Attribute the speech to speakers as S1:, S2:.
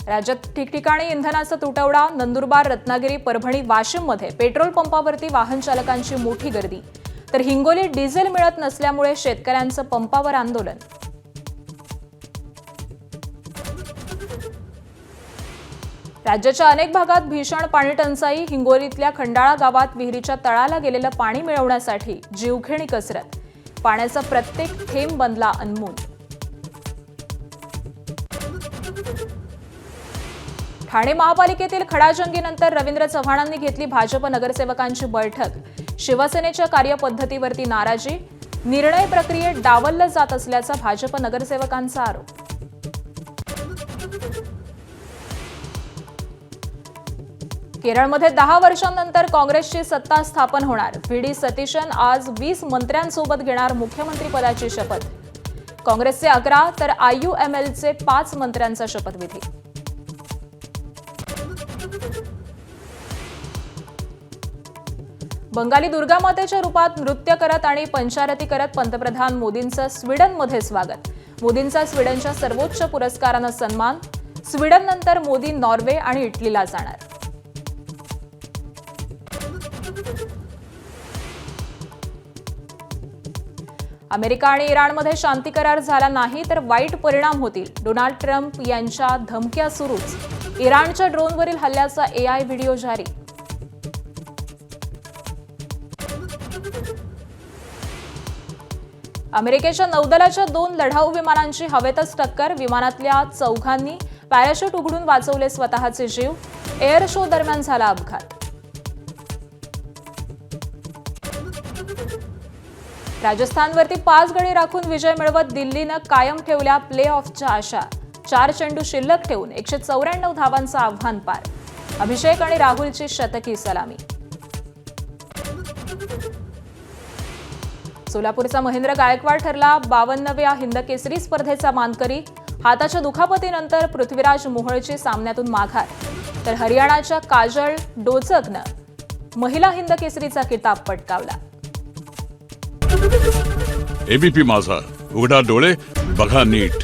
S1: राज्यात ठिकठिकाणी इंधनाचा तुटवडा. नंदुरबार, रत्नागिरी, परभणी, वाशिममध्ये पेट्रोल पंपावरती वाहन चालकांची मोठी गर्दी. तर हिंगोलीत डिझेल मिळत नसल्यामुळे शेतकऱ्यांचं पंपावर आंदोलन. राज्याच्या अनेक भागात भीषण पाणी टंचाई. हिंगोलीतल्या खंडाळा गावात विहिरीच्या तळाला गेलेलं पाणी मिळवण्यासाठी जीवघेणी कसरत. पाण्याचा प्रत्येक थेंब बनला अनमोल. ठाणे महापालिकेतील खडाजंगीनंतर रवींद्र चव्हाणांनी घेतली भाजप नगरसेवकांची बैठक. शिवसेनेच्या कार्यपद्धतीवरती नाराजी. निर्णय प्रक्रियेत डावललं जात असल्याचा भाजप नगरसेवकांचा आरोप. केरळमध्ये 10 वर्षांनंतर काँग्रेसची सत्ता स्थापन होणार. व्ही.डी. सतीशन आज 20 मंत्र्यांसोबत घेणार मुख्यमंत्रीपदाची शपथ. काँग्रेसचे 11 तर आययूएमएलचे 5 मंत्र्यांचा शपथविधी. बंगाली दुर्गामातेच्या रूपात नृत्य करत आणि पंचारती करत पंतप्रधान मोदींचं स्वीडनमध्ये स्वागत. मोदींचा स्वीडनच्या सर्वोच्च पुरस्कारानं सन्मान. स्वीडननंतर मोदी नॉर्वे आणि इटलीला जाणार. अमेरिका आणि इराणमध्ये शांती करार झाला नाही तर वाईट परिणाम होतील. डोनाल्ड ट्रम्प यांच्या धमक्या सुरूच. इराणच्या ड्रोनवरील हल्ल्याचा एआय व्हिडिओ जारी. अमेरिकेच्या नौदलाच्या 2 लढाऊ विमानांची हवेतच टक्कर. विमानातल्या चौघांनी पॅराशूट उघडून वाचवले स्वतःचे जीव. एअर शो दरम्यान झाला अपघात. राजस्थानवरती 5 गडी राखून विजय मिळवत दिल्लीनं कायम ठेवल्या प्ले ऑफच्या आशा. 4 चेंडू शिल्लक ठेवून 194 धावांचं आव्हान पार. अभिषेक आणि राहुलची शतकी सलामी. सोलापूरचा महेंद्र गायकवाड ठरला 52व्या हिंदकेसरी स्पर्धेचा मानकरी. हाताच्या दुखापतीनंतर पृथ्वीराज मोहोळची सामन्यातून माघार. तर हरियाणाच्या काजल डोचकनं महिला हिंदकेसरीचा किताब पटकावला.
S2: एबीपी माझा, उघडा डोळे बघा नीट.